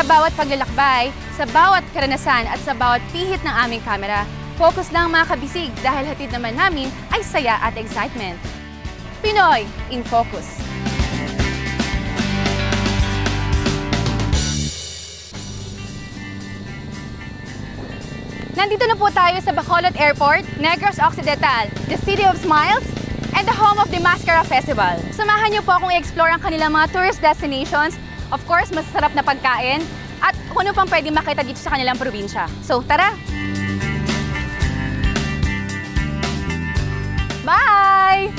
Sa bawat paglalakbay, sa bawat karanasan at sa bawat pihit ng aming kamera, focus lang mga kabisig dahil hatid naman namin ay saya at excitement. Pinoy in Focus. Nandito na po tayo sa Bacolod Airport, Negros Occidental, the City of Smiles, and the home of the Mascara Festival. Samahan niyo po akong i-explore ang kanilang mga tourist destinations, of course, masasarap na pagkain, at kung ano pang pwede makita dito sa kanilang probinsya. So, tara! Bye!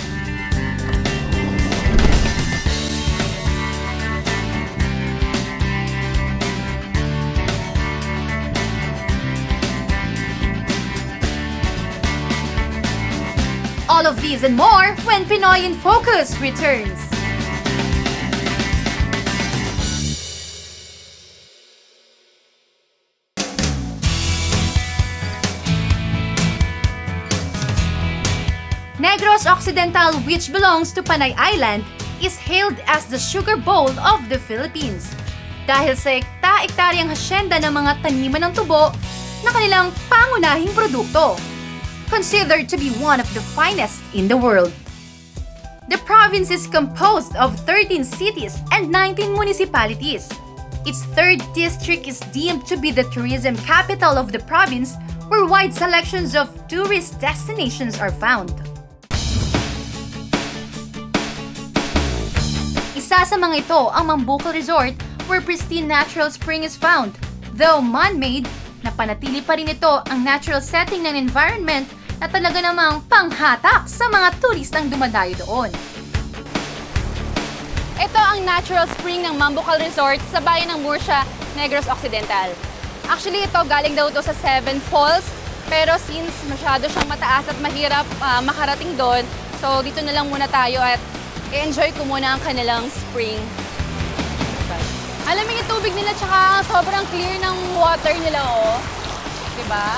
All of these and more when Pinoy in Focus returns. Negros Occidental, which belongs to Panay Island, is hailed as the sugar bowl of the Philippines. Dahil sa ekta-ektaryang hasyenda ng mga taniman ng tubo na kanilang pangunahing produkto. Considered to be one of the finest in the world. The province is composed of 13 cities and 19 municipalities. Its 3rd district is deemed to be the tourism capital of the province, where wide selections of tourist destinations are found. Isa sa mga ito ang Mambucal Resort, where pristine natural spring is found. Though man-made, napanatili pa rin ito ang natural setting ng environment na talaga namang panghatak sa mga turistang dumadayo doon. Ito ang natural spring ng Mambucal Resort sa bayan ng Murcia, Negros Occidental. Actually, ito galing daw ito sa Seven Falls, pero since masyado siyang mataas at mahirap makarating doon, so dito na lang muna tayo at i-enjoy ko muna ang kanilang spring. Alam mo yung tubig nila, tsaka sobrang clear ng water nila, oh. Diba?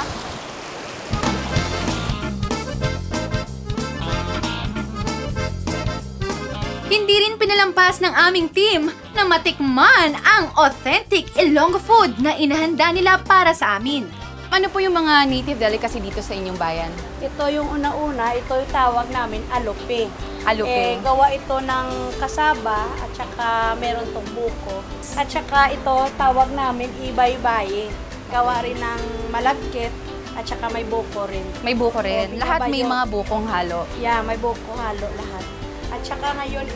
Hindi rin pinalampas ng aming team na matikman ang authentic Ilonggo food na inahanda nila para sa amin. Ano po yung mga native delicacy dito sa inyong bayan? Ito yung una-una, ito yung tawag namin alupe. Alupe. Gawa ito ng kasaba at saka meron tong buko. At saka ito tawag namin ibay-baye. Gawa rin ng malagkit at saka may buko rin. May buko rin. Lahat may mga bukong halo. Yeah, may buko halo lahat. At saka ngayon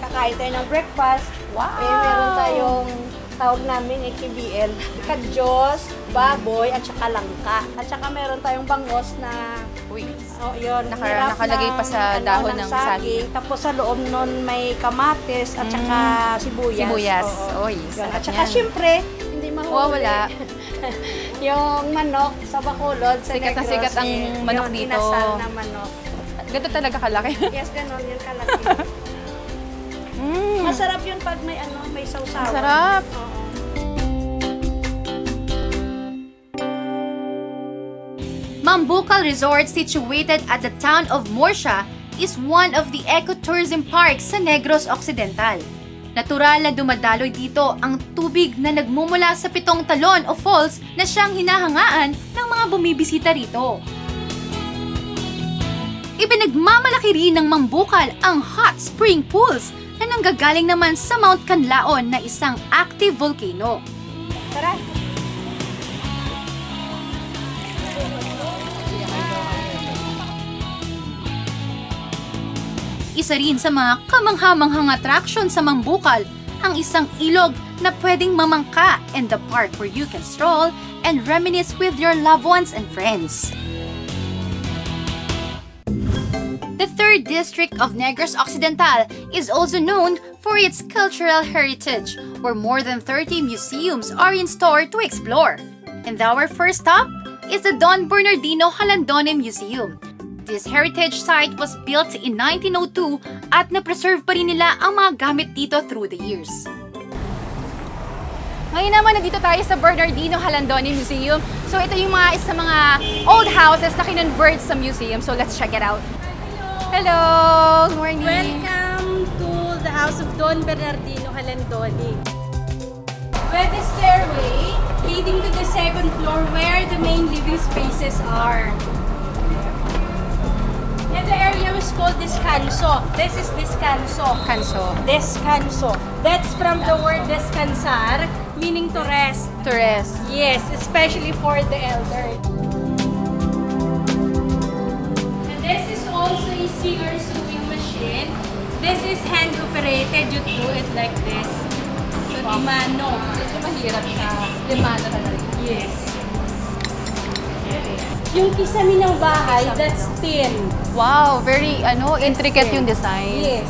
kakain tayo ng breakfast. Wow! Meron tayong tawag namin KBL. Kadyos, baboy, at saka langka. At saka meron tayong bangos na yun, nakalagay pa sa dahon ng saging. Tapos sa loob nun may kamatis at saka sibuyas. Sibuyas. Oy, at saka syempre, hindi mahuli. Wala. Yung manok sa Bacolod, sa sikat na Negros. Sikat ang manok yun, dito. Inasal na manok. Ganito talaga kalaki. Yes, ganon yun kalaki. Masarap yun pag may sausawan. Masarap. Mambucal Resort, situated at the town of Murcia, is one of the ecotourism parks sa Negros Occidental. Natural na dumadaloy dito ang tubig na nagmumula sa 7 talon o falls na siyang hinahangaan ng mga bumibisita rito. Ibinagmamalaki rin ng Mambucal ang hot spring pools na nanggagaling naman sa Mount Canlaon na isang active volcano. Tara! Isa rin sa mga kamangha-manghang attraction sa Mambucal ang isang ilog na pwedeng mamangka and the park where you can stroll and reminisce with your loved ones and friends. The 3rd district of Negros Occidental is also known for its cultural heritage, where more than 30 museums are in store to explore. And our first stop is the Don Bernardino Halandone Museum. This heritage site was built in 1902 at na-preserve pa rin nila ang mga gamit dito through the years. Ngayon naman, nandito tayo sa Bernardino Halandone Museum. So ito yung isa mga old houses na kinonvert sa museum. So let's check it out. Hello! Good morning! Welcome to the house of Don Bernardino Halandone. With the stairway leading to the second floor where the main living spaces are. And the area was called Descanso. This is Descanso. Descanso. That's from the word descansar, meaning to rest. To rest. Yes, especially for the elder. And this is also a Singer sewing machine. This is hand operated. You do it like this. So, di mano. Medyo mahirap siya. Di mano talaga. Yes. Yung kisame ng bahay, that's tin. Wow, very intricate yung design. Yes.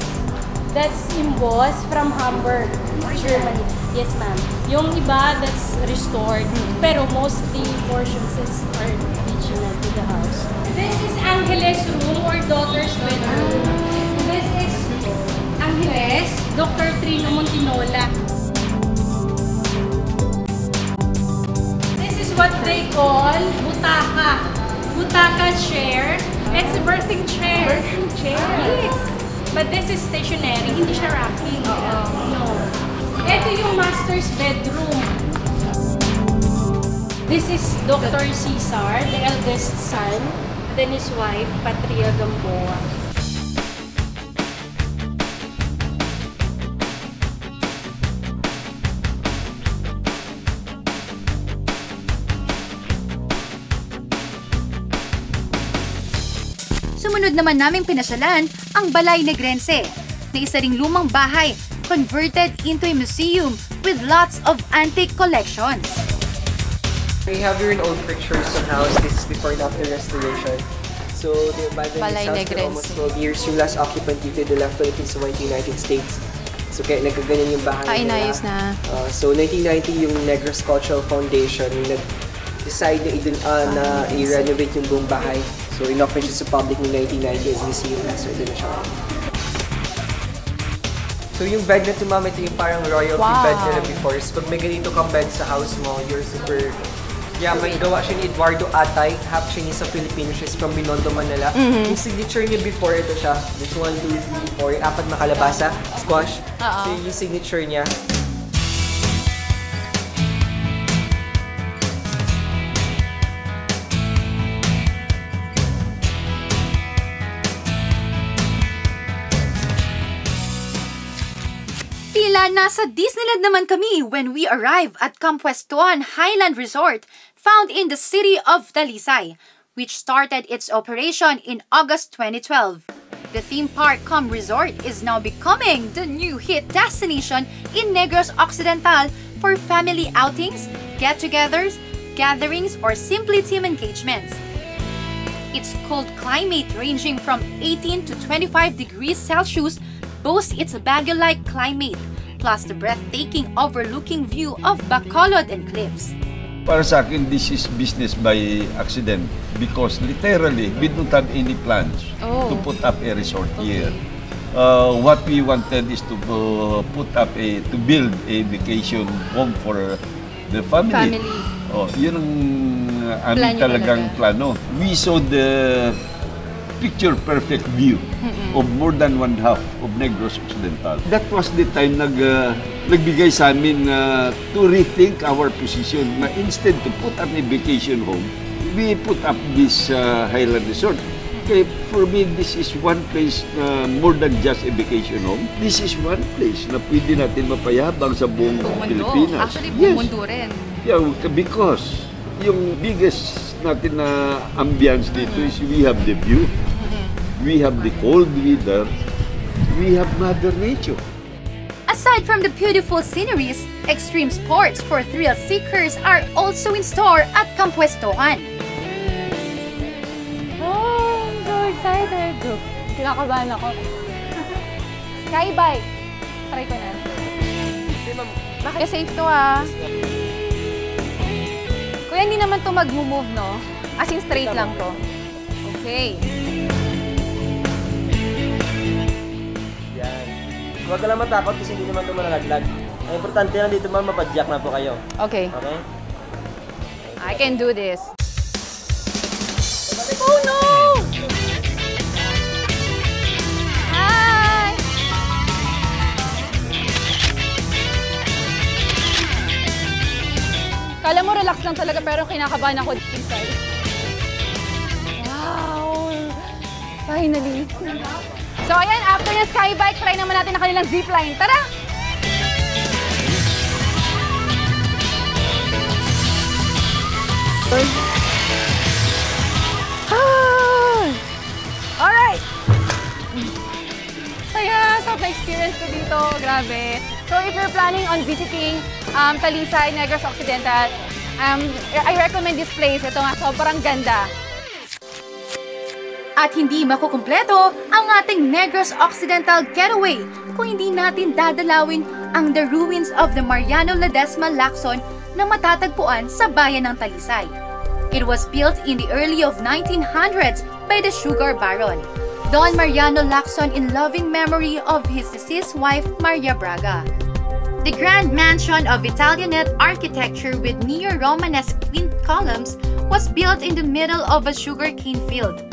That's embossed from Hamburg, Germany. Yes, ma'am. Yung iba, that's restored. Pero mostly portions are original to the house. This is Angeles' room or daughter's bedroom. This is Angeles, Dr. Trino Montinola. This is what they call butaka. Butaka chair. It's a birthing chair. Birthing chair? Yes. But this is stationary. Hindi siya rocking. No. Ito yung master's bedroom. This is Dr. Cesar, the eldest son. Then his wife, Patria Gamboa. Sumunod naman naming pinasyalan ang Balay Negrense, na isa ring lumang bahay converted into a museum with lots of antique collections. We have here an old pictures of house. This is before and after restoration. So they abandoned Balay this house for Negrense. almost 12 years. Yung last occupant dito, they left Philippines to went to United States. So kaya nagkaganyan yung bahay nila. Inayos na. So 1990 yung Negros Cultural Foundation yung nag-decide na i-renovate yung buong bahay. So inopen siya sa public in 1990 as museum. So ito na siya. So yung bed na tumama, ito yung parang royalty bed nila before. So pag may ganito kang bed sa house mo, you're super... Yeah, may gawa siya ni Eduardo Atay. Half siya niya sa Filipino. She's from Binondo, Manila. Yung signature niya before, ito siya. This 1, 2, 3, 4. Yung apat na kalabasa. Squash. So yung signature niya. Tila nasa Disneyland naman kami when we arrive at Campuestoan Highland Resort, found in the city of Talisay, which started its operation in August 2012. The theme park cum resort is now becoming the new hit destination in Negros Occidental for family outings, get-togethers, gatherings, or simply team engagements. Its cold climate ranging from 18 to 25 degrees Celsius boasts its Baguio-like climate, plus the breathtaking overlooking view of Bacolod and cliffs. Para sa akin, this is business by accident because literally, we don't have any plans to put up a resort here. What we wanted is to to build a vacation home for the family. Yun ang aming talagang plano. We saw the picture-perfect view of more than one half of Negros Occidental. That was the time nagbigay sa amin to rethink our position na instead to put up a vacation home, we put up this Highland Resort. Okay, for me, this is one place na more than just a vacation home. This is one place na pwede natin mapayabang sa buong Pilipinas. Actually, buong mundo rin. Yeah, because yung biggest natin na ambience dito is we have the view, we have the cold weather, we have Mother Nature. Aside from the beautiful sceneries, extreme sports for thrill seekers are also in store at Campuestoan. Oh, I'm so excited. Kinakabahan ako. Skybike. Try ko na. Safe to Kuya, hindi naman to mag-move, no? As in straight lang to. Okay. Yan. Huwag ka lang matakot kasi hindi naman ito malalaglag. Ang importante lang dito ma'am, mapadyak na po kayo. Okay. Okay? I can do this. Oh no! Hi! lang talaga pero kinakabahan ako inside. Wow! Finally! So ayan, after ng skybike, try naman natin ang kanilang zipline. Tara! Alright! Saya sa experience ko dito, grabe. So if you're planning on visiting Talisay, Negros Occidental, I recommend this place. Ito nga, sobrang ganda. At hindi makukumpleto ang ating Negros Occidental getaway kung hindi natin dadalawin ang the ruins of the Mariano Ledesma Lacson na matatagpuan sa bayan ng Talisay. It was built in the early of 1900s by the sugar baron, Don Mariano Lacson, in loving memory of his deceased wife, Maria Braga. The grand mansion of Italianate architecture with neo-Romanesque twin columns was built in the middle of a sugarcane field.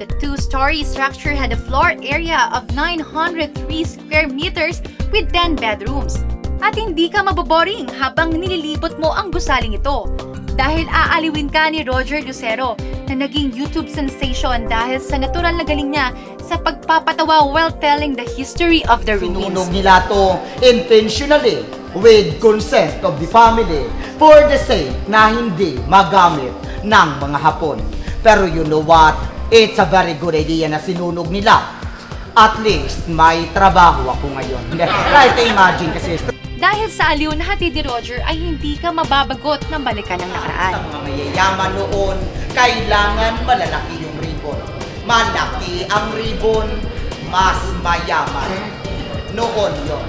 The two-story structure had a floor area of 903 square meters with 10 bedrooms. At hindi ka maboboring habang nililibot mo ang gusaling ito dahil aaliwin ka ni Roger Lucero na naging YouTube sensation dahil sa natural na galing niya sa pagpapatawa while telling the history of the ruins. Sinunog nila to intentionally with consent of the family for the sake na hindi magamit ng mga Hapon. Pero you know what? It's a very good idea na sinunog nila. At least may trabaho ako ngayon. Right, imagine kasi. Dahil sa aliw na hatid ni Roger ay hindi ka mababagot ng balikan ng nakaraan. Sa mga mayayaman noon, kailangan malalaki yung ribbon. Malaki ang ribbon, mas mayaman. Noon yun.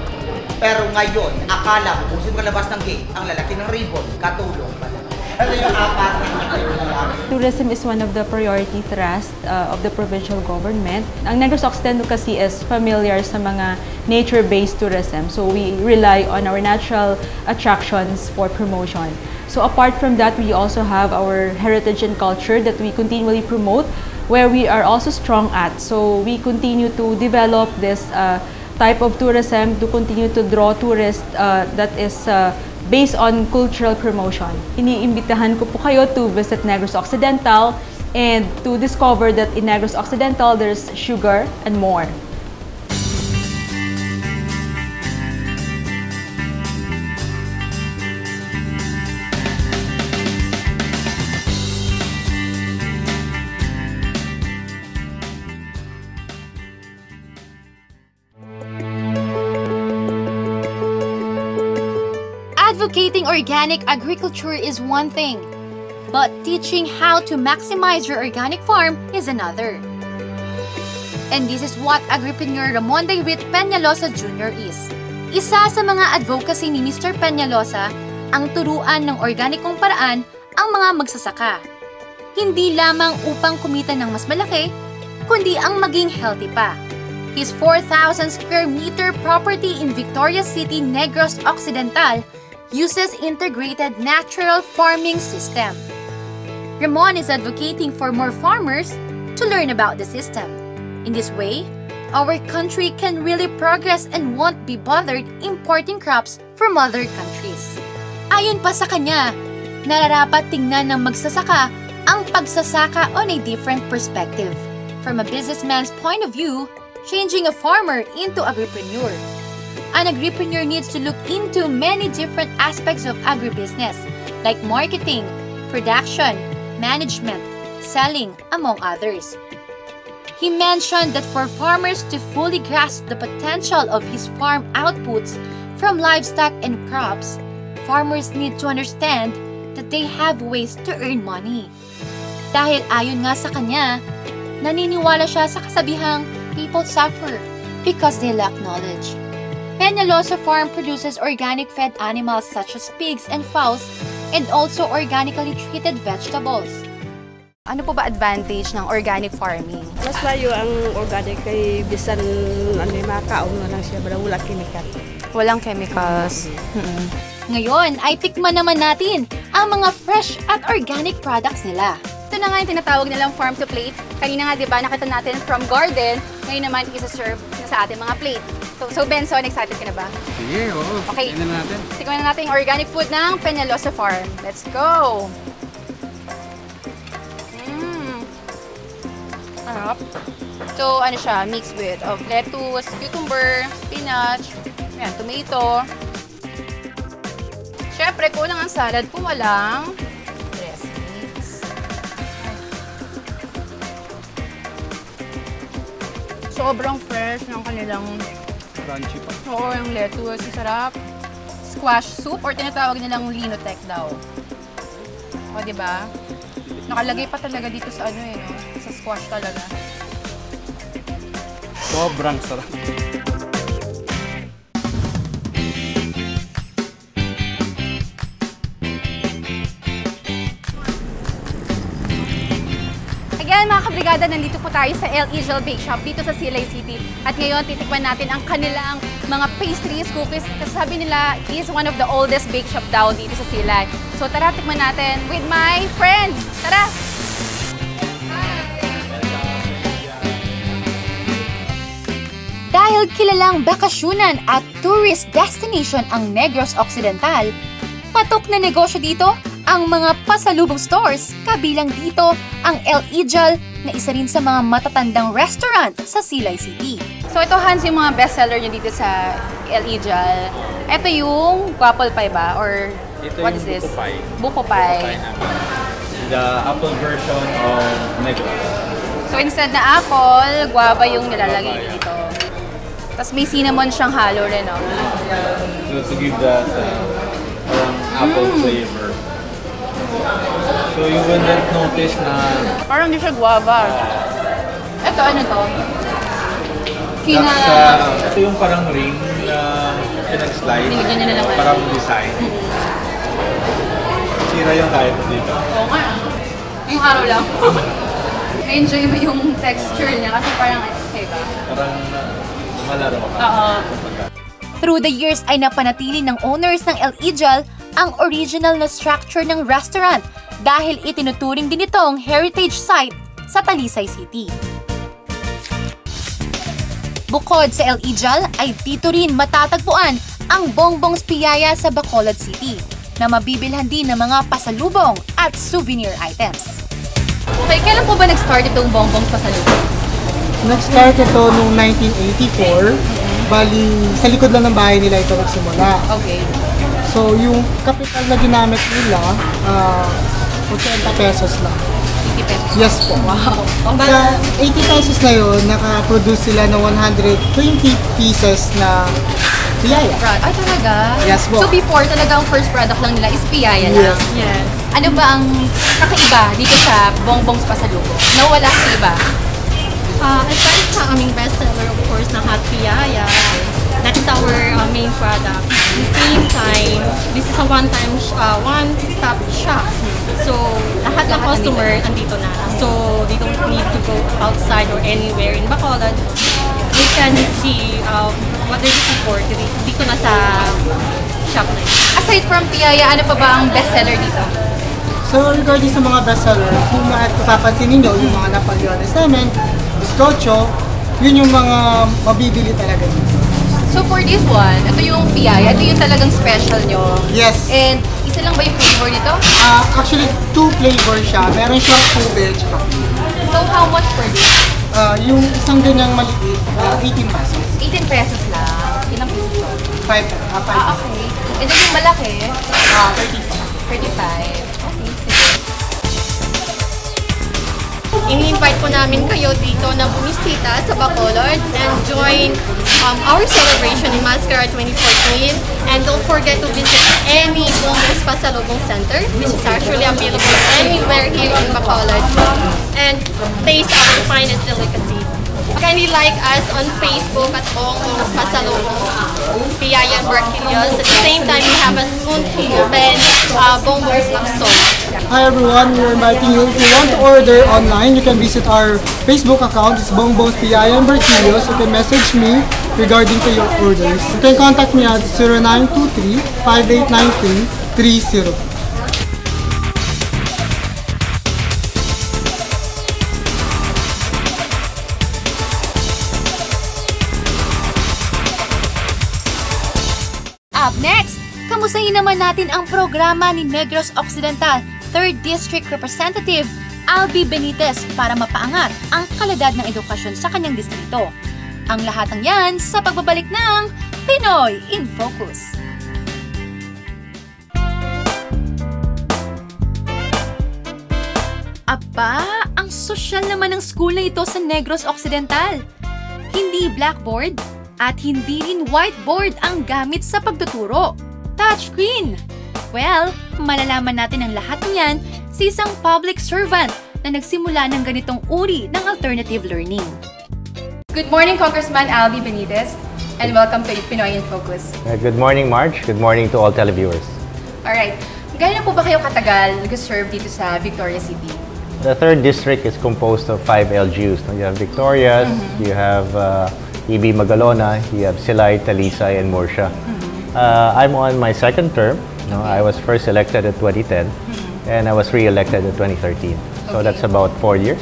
Pero ngayon, akala mo, kung sino kalabas ng gate, ang lalaki ng ribbon, katulong pala. Ano yung apat na Tourism is one of the priority thrust of the provincial government. Ang Negros Occidental kasi is familiar sa mga nature-based tourism. So we rely on our natural attractions for promotion. So apart from that, we also have our heritage and culture that we continually promote, where we are also strong at. So we continue to develop this type of tourism to continue to draw tourists that is based on cultural promotion. Iniimbitahan ko po kayo to visit Negros Occidental and to discover that in Negros Occidental there's sugar and more. Advocating organic agriculture is one thing, but teaching how to maximize your organic farm is another. And this is what agripreneur Ramon David Peñalosa Jr. is. Isa sa mga advocacy ni Mr. Peñalosa ang turuan ng organikong paraan ang mga magsasaka. Hindi lamang upang kumita ng mas malaki, kundi ang maging healthy pa. His 4,000 square meter property in Victoria City, Negros Occidental uses integrated natural farming system. Ramon is advocating for more farmers to learn about the system. In this way, our country can really progress and won't be bothered importing crops from other countries. Ayon pa sa kanya, nararapat tingnan ng magsasaka ang pagsasaka on a different perspective. From a businessman's point of view, changing a farmer into agripreneur. An agripreneur needs to look into many different aspects of agribusiness, like marketing, production, management, selling, among others. He mentioned that for farmers to fully grasp the potential of his farm outputs from livestock and crops, farmers need to understand that they have ways to earn money. Dahil ayon nga sa kanya, naniniwala siya sa kasabihang people suffer because they lack knowledge. Peñalosa Farm produces organic fed animals such as pigs and fowls and also organically treated vegetables. Ano po ba advantage ng organic farming? Mas layo ang organic kay bisan makaon na lang siya, wala chemical. Walang chemicals. Ngayon ay tikman naman natin ang mga fresh at organic products nila. Ito na nga yung tinatawag nilang farm to plate. Kanina nga, di ba, nakita natin from garden. Ngayon naman, isa-serve sa ating mga plate. So Benson, excited ka na ba? Sige, oo. Okay. Tingnan na natin. Tikman na natin yung organic food ng Peñalosa Farm. Let's go! Sarap. So, ano siya, mixed with of lettuce, cucumber, spinach, ayan, tomato. Siyempre, kulang ang salad kung walang dressings. Sobrang fresh ng kanilang Crunchy pa. oo, yung lettuce, ang sarap. Squash soup or tinatawag nilang linotech daw. O, diba? Nakalagay pa talaga dito sa ano eh, no? Sa squash talaga. Sobrang sarap. Again, mga kabrigada, nandito po tayo sa El Ijal Bake Shop dito sa Silay City. At ngayon, titikman natin ang kanilang mga pastries, cookies. Kasi sabi nila, is one of the oldest bake shop daw dito sa Silay. So tara, tikman natin with my friends. Tara! Dahil kilalang bakasyunan at tourist destination ang Negros Occidental, patok na negosyo dito ang mga pasalubong stores, kabilang dito ang El Ijal na isa rin sa mga matatandang restaurant sa Silay City. So ito, Hans, yung mga bestseller niyo dito sa El Ijal. Ito yung guapol pie ba? Or Ito what yung is this? buko pie. Buko pie. The apple version of Negros. So instead na apple, guava yung nilalagay dito. Tapos may cinnamon siyang halo rin, no? So to give that parang apple flavor. So you will not notice na Parang hindi siya guava. Ito, ano to? ito yung parang ring na pinag-slide. Binigyan niya na naman. Parang design. Sira yung kahit dito. Oo nga. Yung araw lang. Na-enjoy mo yung texture niya kasi parang, okay ba? Parang malaro ka. Oo. Through the years ay napanatili ng owners ng El Ijal ang original na structure ng restaurant dahil itinuturing din itong heritage site sa Talisay City. Bukod sa El Ijal ay dito rin matatagpuan ang Bongbong's Piyaya sa Bacolod City na mabibilhan din ng mga pasalubong at souvenir items. Okay, kailan po ba nag-start itong Bongbong's pasalubong? Nag-start ito noong 1984. Bali, sa likod lang ng bahay nila ito nagsimula. Okay. So, yung capital na ginamit nila, 80 pesos lang. 80 pesos? Yes po. Wow. Sa 80 pesos na yun, naka-produce sila ng 120 pieces na piyaya. Ay, talaga? Yes po. So before, talagang first product lang nila is piyaya lang? Yes. Ano ba ang kakaiba dito sa Bongbong's pasalubong? Nawala sa iba? Aside sa aming bestseller, of course, na hot piyaya, that is our main product. At the same time, this is a one-stop shop. So, lahat ng customer andito na. So, they don't need to go outside or anywhere in Bacolod. They can see what they're looking for dito na sa shop na yun. Aside from piyaya, ano pa ba ang bestseller dito? So, regarding sa mga bestseller, kung mapapansin ninyo, yung mga Napoleones namin, bizcocho, yun yung mga mabibili talaga dito. So for this one, ito yung piyaya, ito yung talagang special nyo. Yes. And isa lang ba yung flavor nito? Actually, 2 flavor siya. Meron siyang tubig at So how much per this? yung isang ganyang maliit, 18 pesos. 18 pesos lang. Ilang piso? 5. Okay. And then yung malaki? 35. 35. Okay, sige. Ini-invite po namin kayo dito na bumisita sa Bacolod and join our celebration in Mascara 2014. And don't forget to visit any Bongbong's Pasalubong Center, which is actually available anywhere here in Bacolod. And taste our finest delicacy. Kindly like us on Facebook at Bongbong's Pasalubong Piyaya and Barquillos. At the same time, we have a soon to open Bongbong's Lapsol. Hi everyone, we're inviting you. If you want to order online, you can visit our Facebook account. It's Bongbong's Piyaya and Barquillos. You can message me regarding to your orders. You can contact me at 0923-5893-30. Up next, kamustahin naman natin ang programa ni Negros Occidental 3rd District Representative Albi Benitez para mapaangat ang kalidad ng edukasyon sa kanyang distrito. Ang lahat ng yan sa pagbabalik ng Pinoy in Focus. Aba, ang sosyal naman ng school na ito sa Negros Occidental. Hindi blackboard at hindi rin whiteboard ang gamit sa pagtuturo. Touchscreen! Well, malalaman natin ang lahat ng yan sa isang public servant na nagsimula ng ganitong uri ng alternative learning. Good morning, Congressman Albi Benitez, and welcome to Pinoy in Focus. Good morning, Marge. Good morning to all televiewers. Alright, gano'n po ba kayo katagal nag-serve dito sa Victoria City? The 3rd District is composed of 5 LGUs. You have Victorias, you have EB Magalona, you have Silay, Talisay, and Murcia. I'm on my 2nd term. I was first elected at 2010, and I was re-elected at 2013. So that's about 4 years.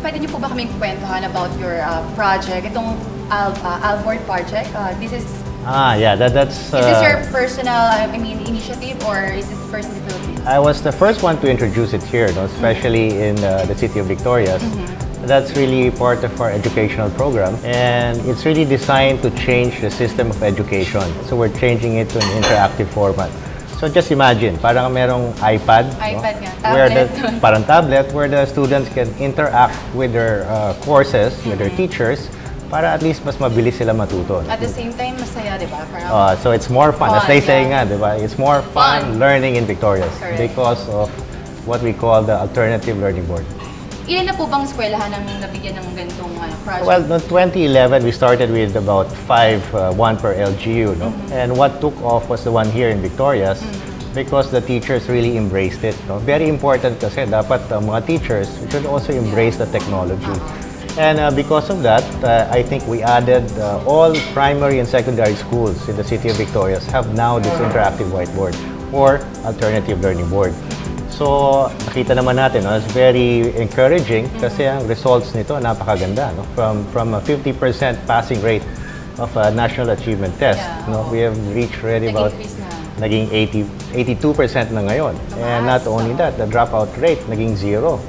Pwede niyo po ba kaming kwentuhan about your project, itong Alboard project? This is that's... is this your personal, initiative, or is it first in the Philippines? I was the first one to introduce it here, especially in the city of Victorias. That's really part of our educational program, and it's really designed to change the system of education. So we're changing it to an interactive format. So just imagine, parang merong iPad, tablet. Parang tablet, where the students can interact with their courses, with their teachers, para at least mas mabilis sila matuto. At the same time, masaya, di ba? So it's more fun. As they say nga, di ba? It's more fun learning in Victorias because of what we call the alternative learning board. Ilan na po bang eskwelahan ang nabigyan ng ganitong project? Well, in 2011, we started with about 5, 1 per LGU. And what took off was the one here in Victorias because the teachers really embraced it. Very important kasi dapat mga teachers should also embrace the technology. And because of that, I think we added all primary and secondary schools in the city of Victorias have now this interactive whiteboard or alternative learning board. So, nakita naman natin, it's very encouraging kasi ang results nito napakaganda. From a 50% passing rate of a national achievement test, we have reached already about naging 82% na ngayon. And not only that, the dropout rate naging 0.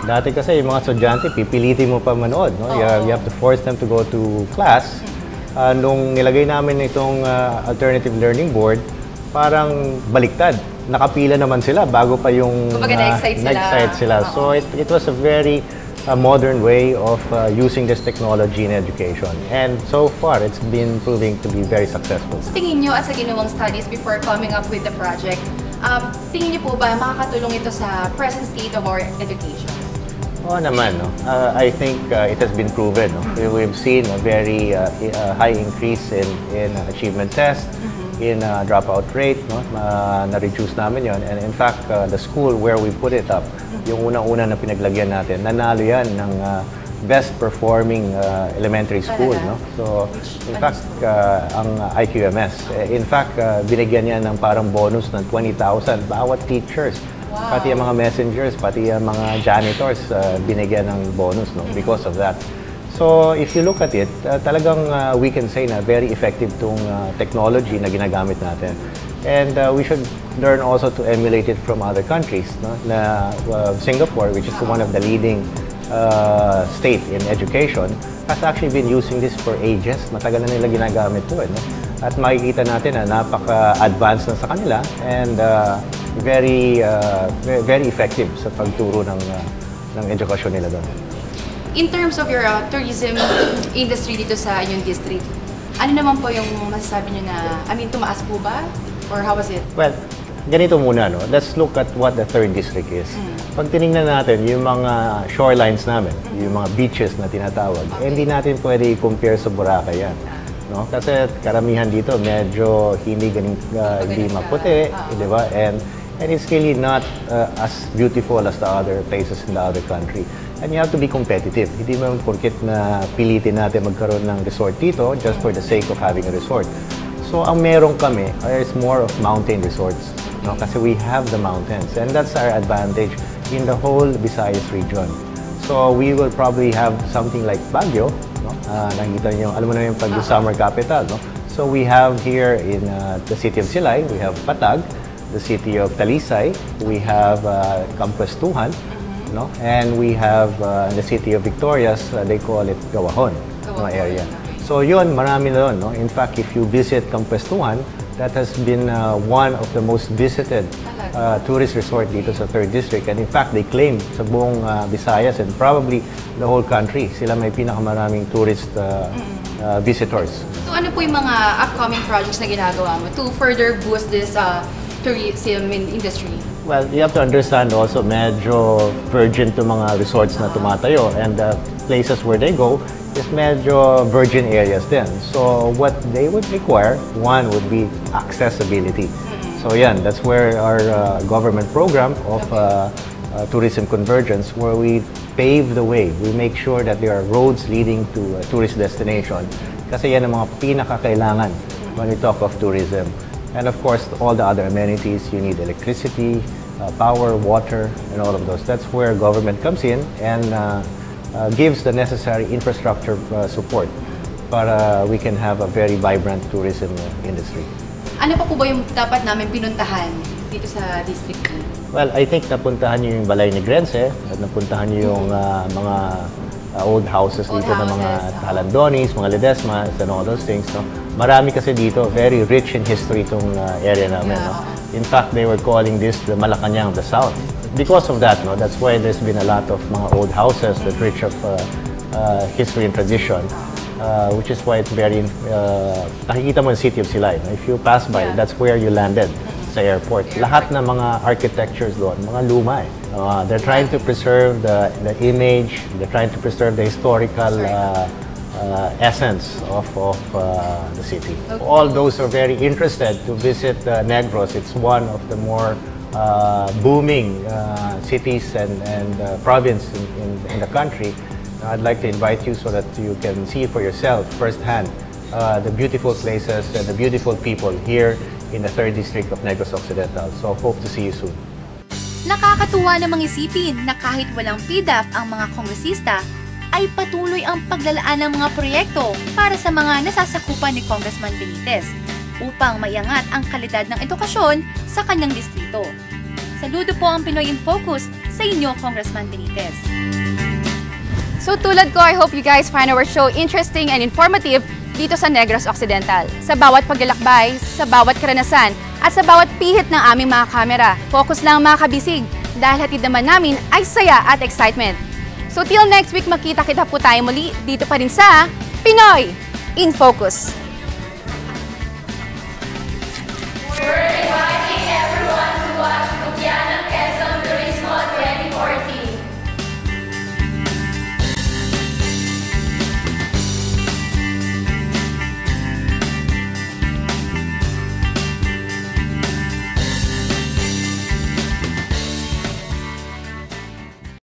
Dati kasi yung mga estudyante, pipilitin mo pa manood. You have to force them to go to class. Nung nilagay namin itong alternative learning board, parang baliktad. Nakapila naman sila bago pa yung na-excite sila. So it was a very modern way of using this technology in education. And so far, it's been proving to be very successful. Sa tingin nyo, as a ginawang studies before coming up with the project, tingin nyo po ba makakatulong ito sa present state of our education? Oo naman. I think it has been proven. We've seen a very high increase in achievement tests, in dropout rate, na-reduce namin yon. And in fact, the school where we put it up, yung unang-una na pinaglagyan natin, nanalo yan ng best performing elementary school. So, in fact, ang IQMS, binigyan niya ng parang bonus ng 20,000 bawat teachers. Pati ang mga messengers, pati ang mga janitors, binigyan ng bonus because of that. So, if you look at it, talagang we can say na very effective tong technology na ginagamit natin. And we should learn also to emulate it from other countries. Singapore, which is one of the leading state in education, has actually been using this for ages. Matagal na nila ginagamit ito. At makikita natin na napaka-advanced na sa kanila and very effective sa pagturo ng edukasyon nila doon. In terms of your tourism industry dito sa inyong district, ano naman po yung masasabi nyo na, tumaas po ba? Or how was it? Well, ganito muna, let's look at what the 3rd District is. Pag tinignan natin yung mga shorelines namin, yung mga beaches na tinatawag, hindi natin pwede i-compare sa Boracay yan. Kasi karamihan dito medyo hindi maputi, di ba? And it's really not as beautiful as the other places in the other country. And you have to be competitive. Hindi mo porket na pilitin natin magkaroon ng resort dito just for the sake of having a resort. So ang meron kami is more of mountain resorts. Kasi we have the mountains. And that's our advantage in the whole Visayas region. So we will probably have something like Baguio. Nakikita niyo, alam mo na yung pag summer capital. So we have here in the city of Silay, we have Patag, the city of Talisay, we have Kampuestuhan, no? And we have in the city of Victorias, they call it Gawahon, area. So yun, marami na doon, no? In fact, if you visit Kampuestuhan, that has been one of the most visited tourist resort dito sa 3rd District. And in fact, they claim sa buong Visayas and probably the whole country, sila may pinakamaraming tourist visitors. So ano po yung mga upcoming projects na ginagawa mo to further boost this tourism industry? Well, you have to understand also, medyo virgin to mga resorts na tumatayo, and the places where they go is medyo virgin areas din. So what they would require, one would be accessibility. So yan, that's where our government program of tourism convergence, where we pave the way. We make sure that there are roads leading to a tourist destination. Kasi yan ang mga pinakakailangan when we talk of tourism. And of course, all the other amenities, you need electricity, power, water, and all of those. That's where government comes in and gives the necessary infrastructure support para we can have a very vibrant tourism industry. Ano pa po ba yung dapat namin pinuntahan dito sa district? Well, I think napuntahan niyo yung Balay Negrense at napuntahan niyo yung mga old houses dito ng mga Talandonis, mga Ledesmas, and all those things. No? Marami kasi dito, very rich in history itong area namin. No? In fact, they were calling this the Malacanang, the South. Because of that, no, that's why there's been a lot of mga old houses that rich of history and tradition, which is why it's very, nakikita mo yung city of Silay. No? If you pass by, that's where you landed sa airport. Lahat ng mga architectures doon, mga luma eh. They're trying to preserve the image, they're trying to preserve the historical essence of the city. All those are very interested to visit Negros. It's one of the more booming cities and province in the country. I'd like to invite you so that you can see for yourself firsthand the beautiful places and the beautiful people here in the 3rd District of Negros Occidental. So hope to see you soon. Nakakatuwa namang isipin na kahit walang PDAF ang mga kongresista, ay patuloy ang paglalaan ng mga proyekto para sa mga nasasakupan ni Congressman Benitez upang maiangat ang kalidad ng edukasyon sa kanyang distrito. Saludo po ang Pinoy in Focus sa inyo, Congressman Benitez. So tulad ko, I hope you guys find our show interesting and informative dito sa Negros Occidental. Sa bawat paglalakbay, sa bawat karanasan, at sa bawat pihit ng aming mga kamera. Focus lang mga kabisig dahil hatid naman namin ay saya at excitement. So till next week, makita-kita po tayo muli dito pa rin sa Pinoy in Focus.